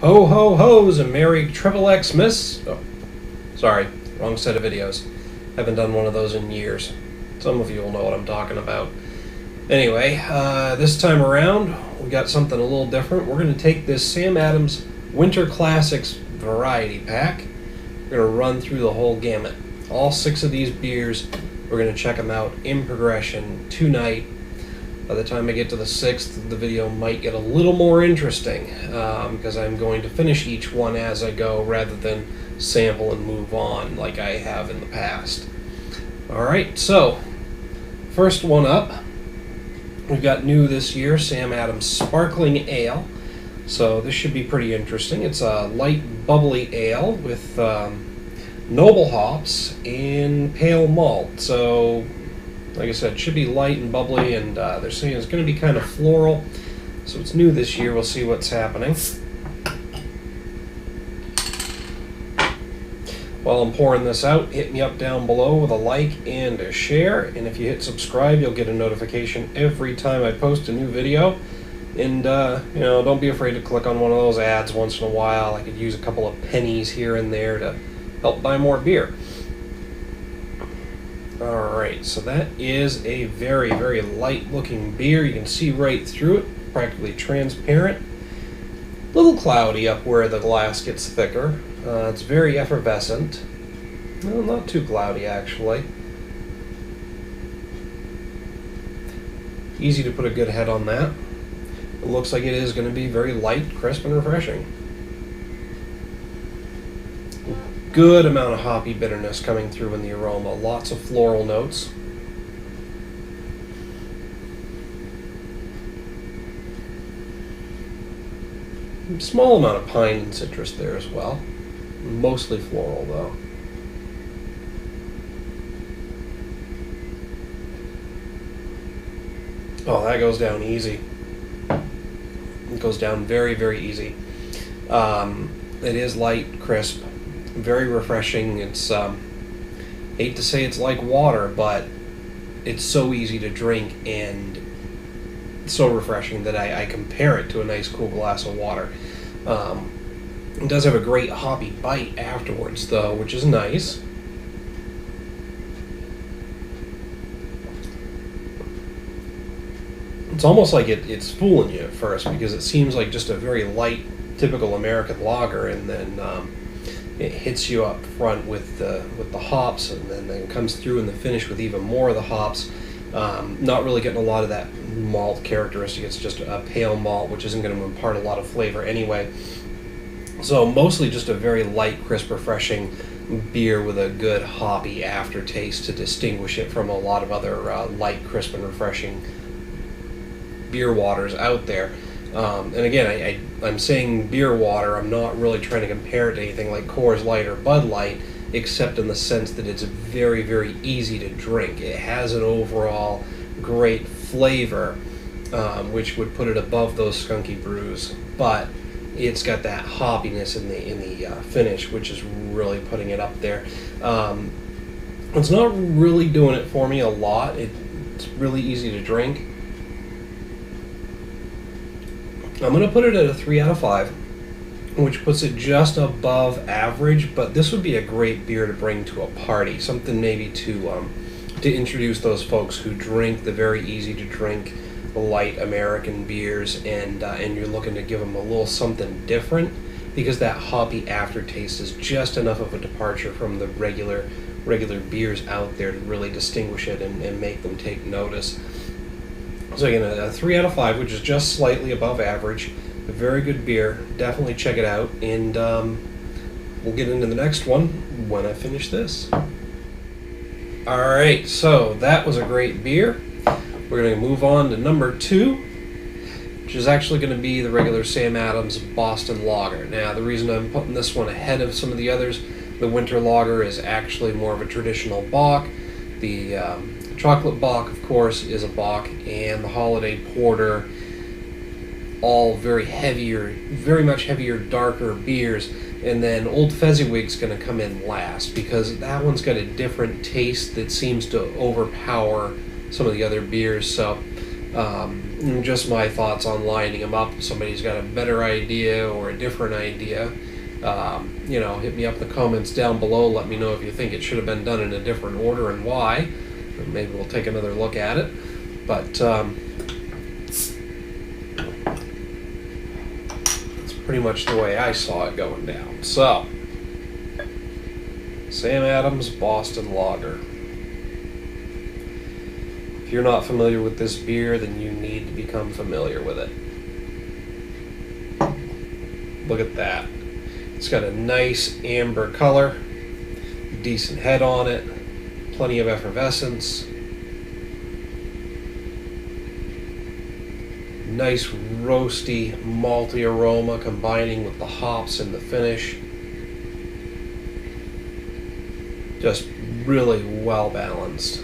Ho ho ho's and Merry Triple Xmas. Oh, sorry, wrong set of videos. Haven't done one of those in years. Some of you will know what I'm talking about. Anyway, this time around, we got something a little different. We're going to take this Sam Adams Winter Classics Variety Pack. We're going to run through the whole gamut. All 6 of these beers, we're going to check them out in progression tonight. By the time I get to the 6th, the video might get a little more interesting because I'm going to finish each one as I go rather than sample and move on like I have in the past. Alright, so first one up, we've got new this year, Sam Adams Sparkling Ale. So this should be pretty interesting. It's a light bubbly ale with noble hops and pale malt. So like I said, it should be light and bubbly, and they're saying it's going to be kind of floral. So it's new this year. We'll see what's happening. While I'm pouring this out, hit me up down below with a like and a share. And if you hit subscribe, you'll get a notification every time I post a new video. And, don't be afraid to click on one of those ads once in a while. I could use a couple of pennies here and there to help buy more beer. Alright, so that is a very, very light looking beer. You can see right through it, practically transparent. A little cloudy up where the glass gets thicker. It's very effervescent. Well, not too cloudy actually. Easy to put a good head on that. It looks like it is going to be very light, crisp, and refreshing. Good amount of hoppy bitterness coming through in the aroma. Lots of floral notes. Small amount of pine and citrus there as well. Mostly floral though. Oh, that goes down easy. It goes down very, very easy. It is light, crisp, very refreshing. It's hate to say it's like water, but it's so easy to drink and so refreshing that I compare it to a nice cool glass of water. It does have a great hoppy bite afterwards though, which is nice. It's almost like it's fooling you at first because it seems like just a very light, typical American lager, and then it hits you up front with the hops, and then comes through in the finish with even more of the hops. Not really getting a lot of that malt characteristic. It's just a pale malt, which isn't going to impart a lot of flavor anyway. So mostly just a very light, crisp, refreshing beer with a good hoppy aftertaste to distinguish it from a lot of other light, crisp, and refreshing beer waters out there. And again, I'm saying beer water. I'm not really trying to compare it to anything like Coors Light or Bud Light, except in the sense that it's very, very easy to drink. It has an overall great flavor, which would put it above those skunky brews, but it's got that hoppiness in the finish, which is really putting it up there. It's not really doing it for me a lot. It's really easy to drink. I'm going to put it at a 3 out of 5, which puts it just above average, but this would be a great beer to bring to a party, something maybe to introduce those folks who drink the very easy to drink light American beers, and you're looking to give them a little something different, because that hoppy aftertaste is just enough of a departure from the regular beers out there to really distinguish it and make them take notice. So again, a 3 out of 5, which is just slightly above average. A very good beer. Definitely check it out, and we'll get into the next one when I finish this. Alright, so that was a great beer. We're going to move on to number 2, which is actually going to be the regular Sam Adams Boston Lager. Now, the reason I'm putting this one ahead of some of the others, the Winter Lager is actually more of a traditional Bock. The Chocolate Bock, of course, is a Bock, and the Holiday Porter, all very much heavier, darker beers. And then Old Fezziwig's going to come in last, because that one's got a different taste that seems to overpower some of the other beers. So Just my thoughts on lining them up. If somebody's got a better idea or a different idea, hit me up in the comments down below. Let me know if you think it should have been done in a different order and why. Maybe we'll take another look at it. But that's pretty much the way I saw it going down. So, Sam Adams Boston Lager. If you're not familiar with this beer, then you need to become familiar with it. Look at that. It's got a nice amber color, decent head on it, plenty of effervescence, nice roasty, malty aroma combining with the hops in the finish. Just really well balanced.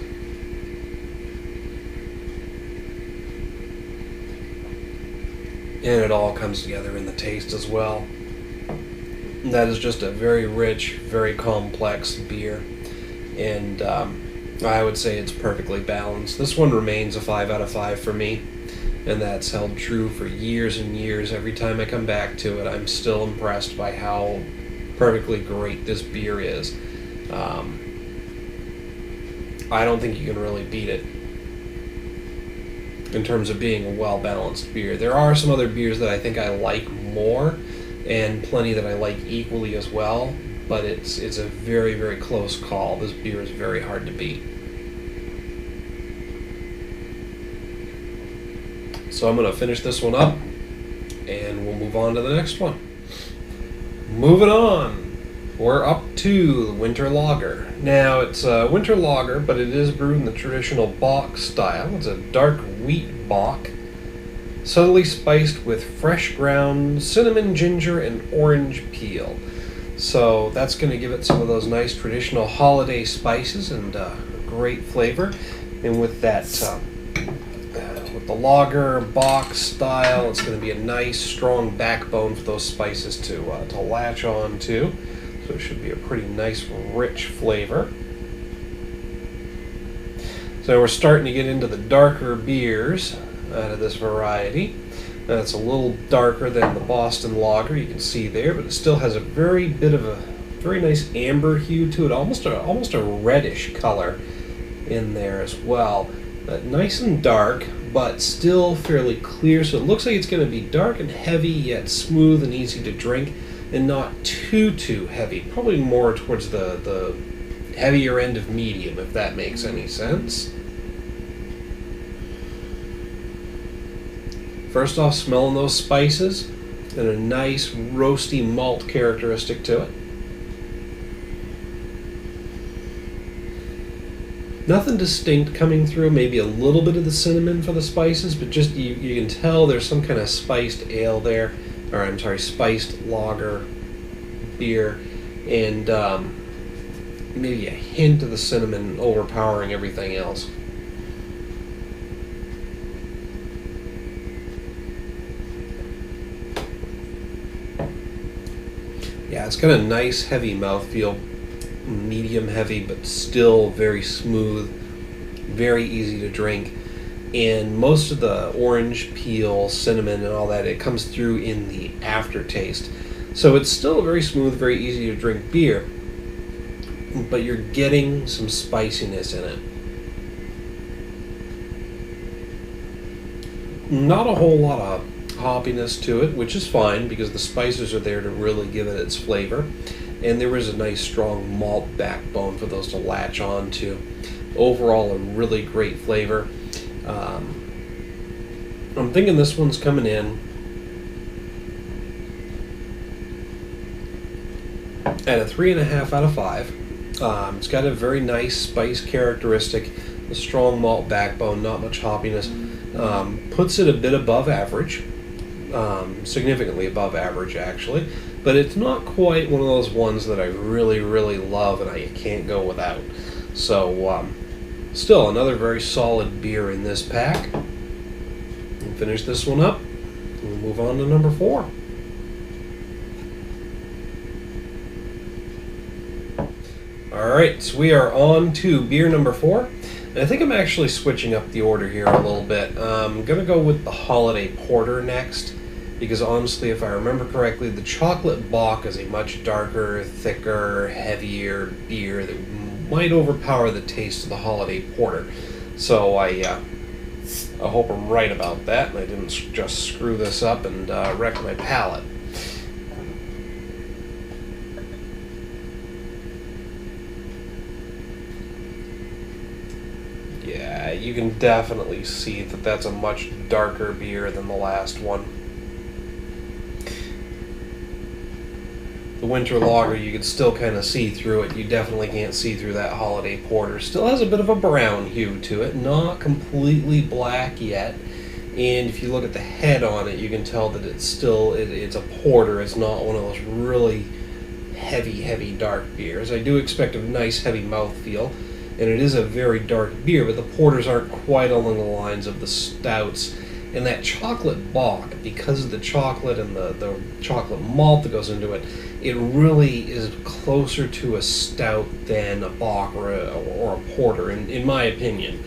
And it all comes together in the taste as well. That is just a very rich, very complex beer. And I would say it's perfectly balanced. This one remains a 5 out of 5 for me. And that's held true for years and years. Every time I come back to it, I'm still impressed by how perfectly great this beer is. I don't think you can really beat it in terms of being a well-balanced beer. There are some other beers that I think I like more, and plenty that I like equally as well, but it's a very, very close call. This beer is very hard to beat. So I'm going to finish this one up, and we'll move on to the next one. Moving on, we're up to the Winter Lager. Now, it's a winter lager, but it is brewed in the traditional Bock style. It's a dark wheat Bock, subtly spiced with fresh ground cinnamon, ginger, and orange peel. So that's going to give it some of those nice traditional holiday spices and great flavor. And with that, with the lager Bock style, it's going to be a nice, strong backbone for those spices to latch on to. So it should be a pretty nice, rich flavor. So we're starting to get into the darker beers out of this variety. Now it's a little darker than the Boston Lager, you can see there, but it still has a very nice amber hue to it, almost a reddish color in there as well. Nice and dark, but still fairly clear. So it looks like it's going to be dark and heavy, yet smooth and easy to drink. And not too heavy. Probably more towards the heavier end of medium, if that makes any sense. First off, smelling those spices, and a nice roasty malt characteristic to it. Nothing distinct coming through, maybe a little bit of the cinnamon for the spices, but just you can tell there's some kind of spiced ale there. Or I'm sorry, spiced lager beer, and maybe a hint of the cinnamon overpowering everything else. Yeah, it's got a nice heavy mouthfeel, medium heavy, but still very smooth, very easy to drink. And most of the orange peel, cinnamon, and all that, it comes through in the aftertaste. So it's still a very smooth, very easy to drink beer, but you're getting some spiciness in it. Not a whole lot of hoppiness to it, which is fine because the spices are there to really give it its flavor. And there is a nice strong malt backbone for those to latch on to. Overall, a really great flavor. I'm thinking this one's coming in at a 3.5 out of 5. It's got a very nice spice characteristic, a strong malt backbone, not much hoppiness. Puts it a bit above average, significantly above average actually, but it's not quite one of those ones that I really, really love and I can't go without. So, still another very solid beer in this pack. We'll finish this one up. We'll move on to number 4. Alright, so we are on to beer number 4. I think I'm actually switching up the order here a little bit. I'm going to go with the Holiday Porter next, because honestly, if I remember correctly, the Chocolate Bock is a much darker, thicker, heavier beer that might overpower the taste of the Holiday Porter. So I hope I'm right about that, and I didn't just screw this up and wreck my palate. Yeah, you can definitely see that that's a much darker beer than the last one. The winter lager, you can still kind of see through it. You definitely can't see through that Holiday Porter. Still has a bit of a brown hue to it, not completely black yet. And if you look at the head on it, you can tell that it's a porter. It's not one of those really heavy, dark beers. I do expect a nice heavy mouthfeel, and it is a very dark beer, but the porters aren't quite along the lines of the stouts. And that Chocolate Bock, because of the chocolate and the chocolate malt that goes into it, it really is closer to a stout than a Bock or a porter, in my opinion.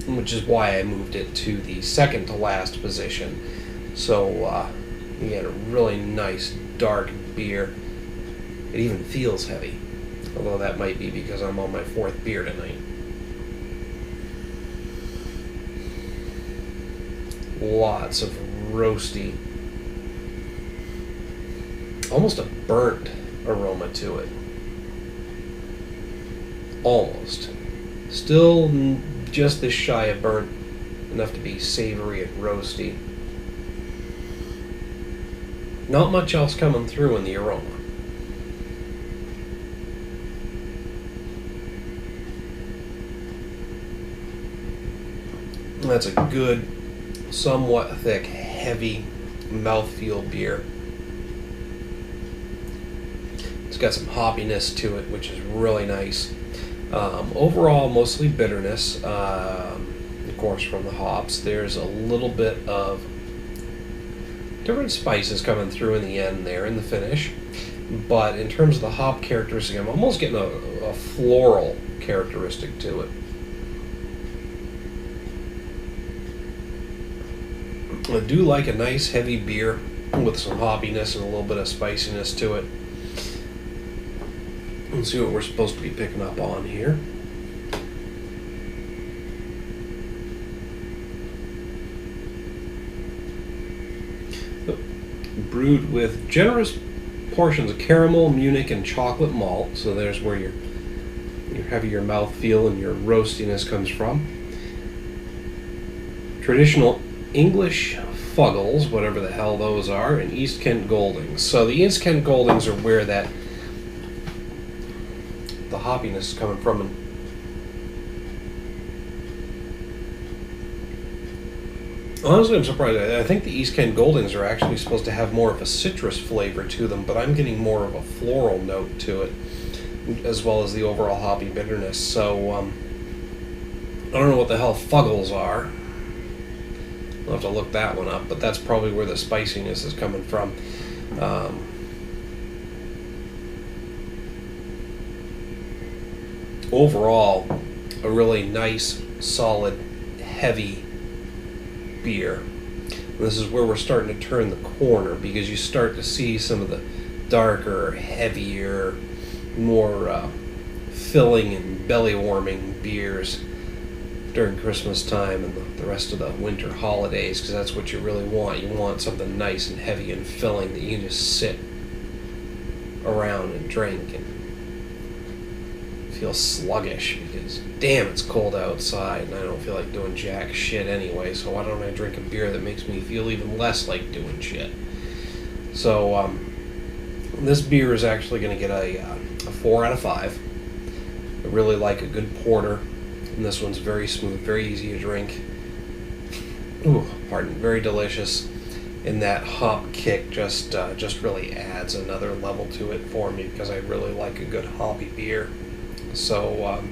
Which is why I moved it to the second to last position. So you get a really nice dark beer. It even feels heavy, although that might be because I'm on my fourth beer tonight. Lots of roasty, almost a burnt aroma to it. Almost. Still just this shy of burnt, enough to be savory and roasty. Not much else coming through in the aroma. That's a good, somewhat thick, heavy mouthfeel beer. It's got some hoppiness to it, which is really nice. Overall, mostly bitterness, of course, from the hops. There's a little bit of different spices coming through in the end there, in the finish. But in terms of the hop characteristic, I'm almost getting a floral characteristic to it. I do like a nice heavy beer with some hoppiness and a little bit of spiciness to it. Let's see what we're supposed to be picking up on here. Brewed with generous portions of caramel, Munich, and chocolate malt. So there's where your heavier mouthfeel and your roastiness comes from. Traditional English Fuggles, whatever the hell those are, and East Kent Goldings. So the East Kent Goldings are where the hoppiness is coming from. And honestly, I'm surprised. I think the East Kent Goldings are actually supposed to have more of a citrus flavor to them, but I'm getting more of a floral note to it, as well as the overall hoppy bitterness. So I don't know what the hell Fuggles are. I'll have to look that one up, but that's probably where the spiciness is coming from. Overall, a really nice, solid, heavy beer. And this is where we're starting to turn the corner, because you start to see some of the darker, heavier, more filling and belly-warming beers during Christmas time and the rest of the winter holidays, because that's what you really want. You want something nice and heavy and filling that you can just sit around and drink and feel sluggish, because damn, it's cold outside and I don't feel like doing jack shit anyway, so why don't I drink a beer that makes me feel even less like doing shit? So this beer is actually going to get a 4 out of 5. I really like a good porter, and this one's very smooth, very easy to drink. Ooh, pardon, very delicious. And that hop kick just really adds another level to it for me, because I really like a good hoppy beer. So I'm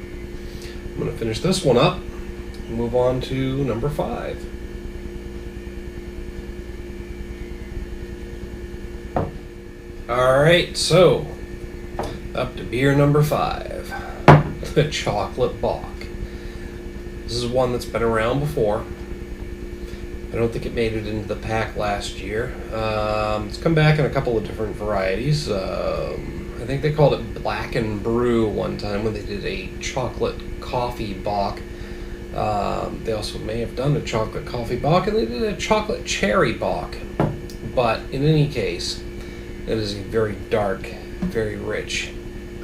going to finish this one up and move on to number 5. Alright, so up to beer number 5, the Chocolate Bock. This is one that's been around before. I don't think it made it into the pack last year. It's come back in a couple of different varieties. I think they called it Black and Brew one time when they did a chocolate coffee Bock. They also may have done a chocolate coffee Bock, and they did a chocolate cherry Bock. But in any case, it is a very dark, very rich,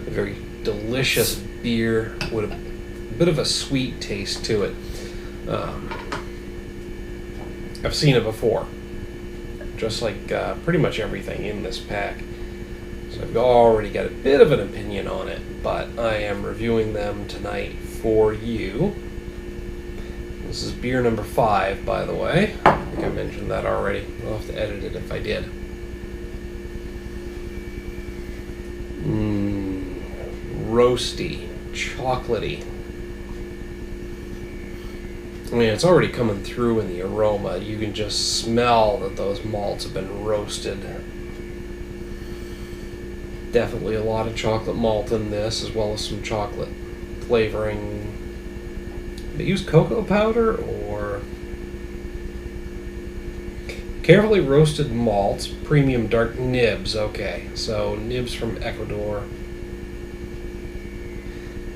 a very delicious beer with a bit of a sweet taste to it. I've seen it before, just like pretty much everything in this pack. So I've already got a bit of an opinion on it, but I am reviewing them tonight for you. This is beer number 5, by the way. I think I mentioned that already. I'll have to edit it if I did. Roasty, chocolatey. I mean, it's already coming through in the aroma. You can just smell that those malts have been roasted. Definitely a lot of chocolate malt in this, as well as some chocolate flavoring. They use cocoa powder or carefully roasted malts, premium dark nibs. Okay, so nibs from Ecuador.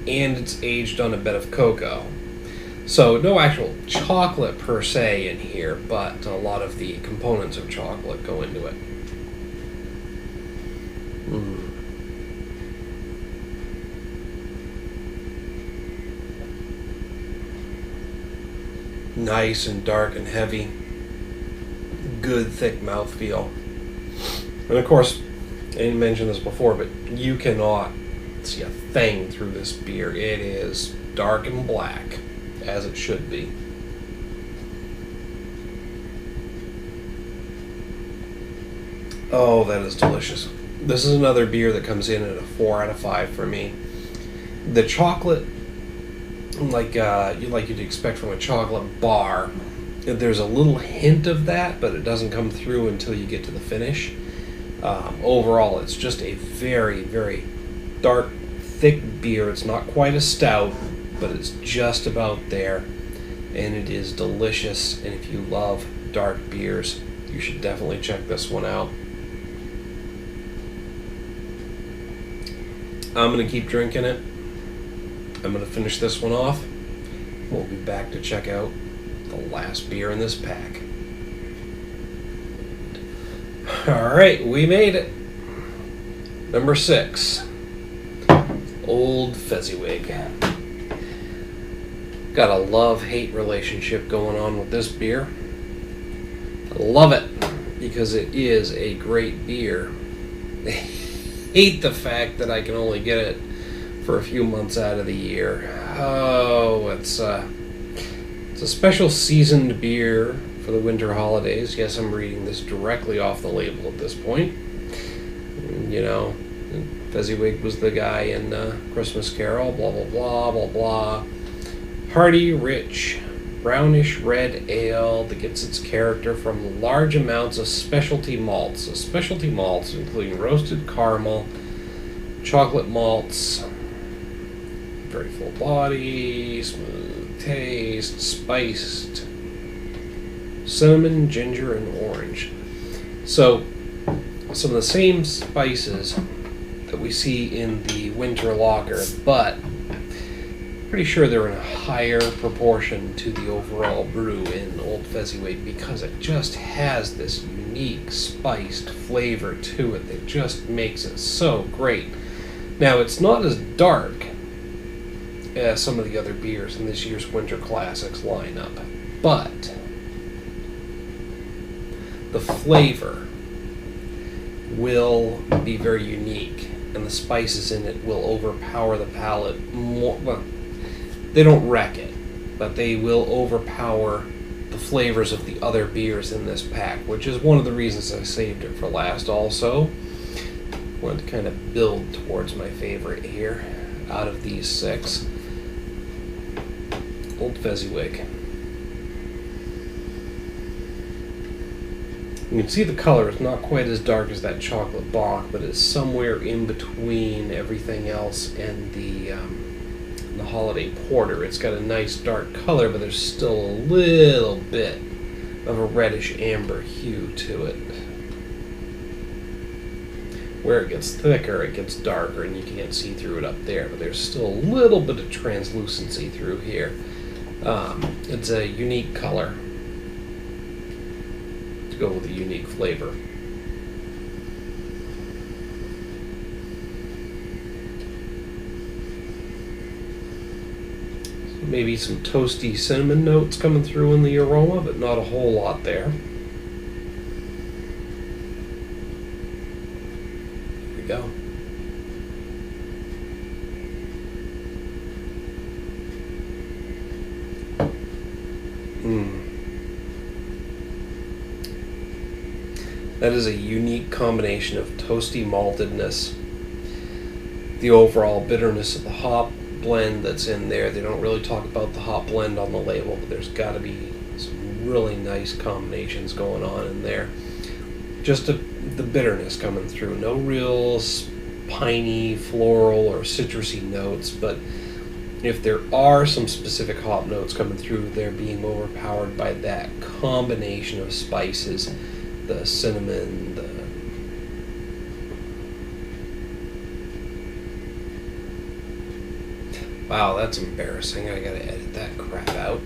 And it's aged on a bed of cocoa. So no actual chocolate per se in here, but a lot of the components of chocolate go into it. Nice and dark and heavy. Good thick mouthfeel. And of course, I didn't mention this before, but you cannot see a thing through this beer. It is dark and black, as it should be. Oh, that is delicious. This is another beer that comes in at a 4 out of 5 for me. The chocolate, like you'd expect from a chocolate bar, there's a little hint of that, but it doesn't come through until you get to the finish. Overall, it's just a very, very dark, thick beer. It's not quite a stout, but it's just about there, and it is delicious. And if you love dark beers, you should definitely check this one out. I'm going to keep drinking it. I'm going to finish this one off. We'll be back to check out the last beer in this pack. Alright, we made it. Number 6. Old Fezziwig. Got a love-hate relationship going on with this beer. I love it because it is a great beer. I hate the fact that I can only get it for a few months out of the year. Oh, it's a special seasoned beer for the winter holidays. Yes, I'm reading this directly off the label at this point. You know, Fezziwig was the guy in Christmas Carol, blah, blah, blah, blah, blah. Hearty, rich, brownish red ale that gets its character from large amounts of specialty malts. So specialty malts including roasted caramel, chocolate malts, very full body, smooth taste, spiced, cinnamon, ginger, and orange. So some of the same spices that we see in the winter lager, but pretty sure they're in a higher proportion to the overall brew in Old Fezziwig because it just has this unique spiced flavor to it that just makes it so great. Now, it's not as dark as some of the other beers in this year's Winter Classics lineup, but the flavor will be very unique, and the spices in it will overpower the palate more. Well, they don't wreck it, but they will overpower the flavors of the other beers in this pack, which is one of the reasons I saved it for last also. I wanted to kind of build towards my favorite here out of these 6. Old Fezziwig. You can see the color is not quite as dark as that chocolate Bock, but it's somewhere in between everything else and the the holiday porter. It's got a nice dark color, but there's still a little bit of a reddish amber hue to it. Where it gets thicker, it gets darker, and you can't see through it up there, but there's still a little bit of translucency through here. It's a unique color to go with a unique flavor. Maybe some toasty cinnamon notes coming through in the aroma, but not a whole lot there. Here we go. That is a unique combination of toasty maltedness, the overall bitterness of the hop blend that's in there. They don't really talk about the hop blend on the label, but there's got to be some really nice combinations going on in there. Just the bitterness coming through. No real piney, floral, or citrusy notes, but if there are some specific hop notes coming through, they're being overpowered by that combination of spices. The cinnamon, Wow, that's embarrassing. I gotta edit that crap out.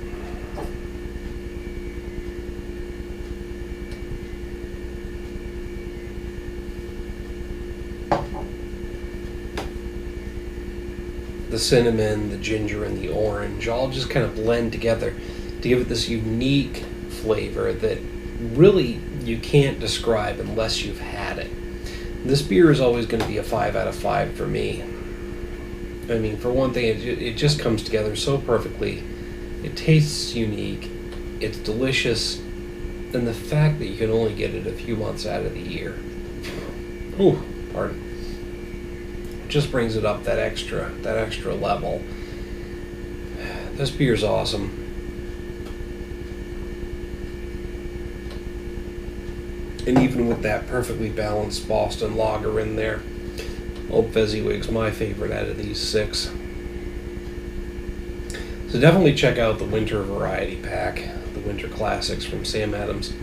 The cinnamon, the ginger, and the orange all just kind of blend together to give it this unique flavor that really you can't describe unless you've had it. This beer is always going to be a 5 out of 5 for me. I mean, for one thing, it just comes together so perfectly. It tastes unique. It's delicious. And the fact that you can only get it a few months out of the year. Ooh, pardon. Just brings it up that extra level. This beer's awesome. And even with that perfectly balanced Boston lager in there, Old Fezziwig's my favorite out of these 6. So definitely check out the Winter Variety Pack, the Winter Classics from Sam Adams.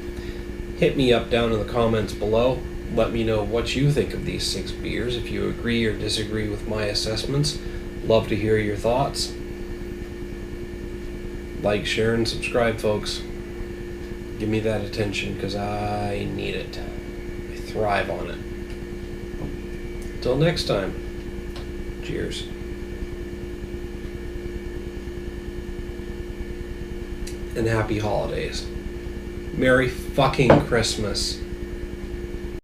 Hit me up down in the comments below. Let me know what you think of these 6 beers. If you agree or disagree with my assessments, love to hear your thoughts. Like, share, and subscribe, folks. Give me that attention, because I need it. I thrive on it. Till next time, cheers. And happy holidays. Merry fucking Christmas.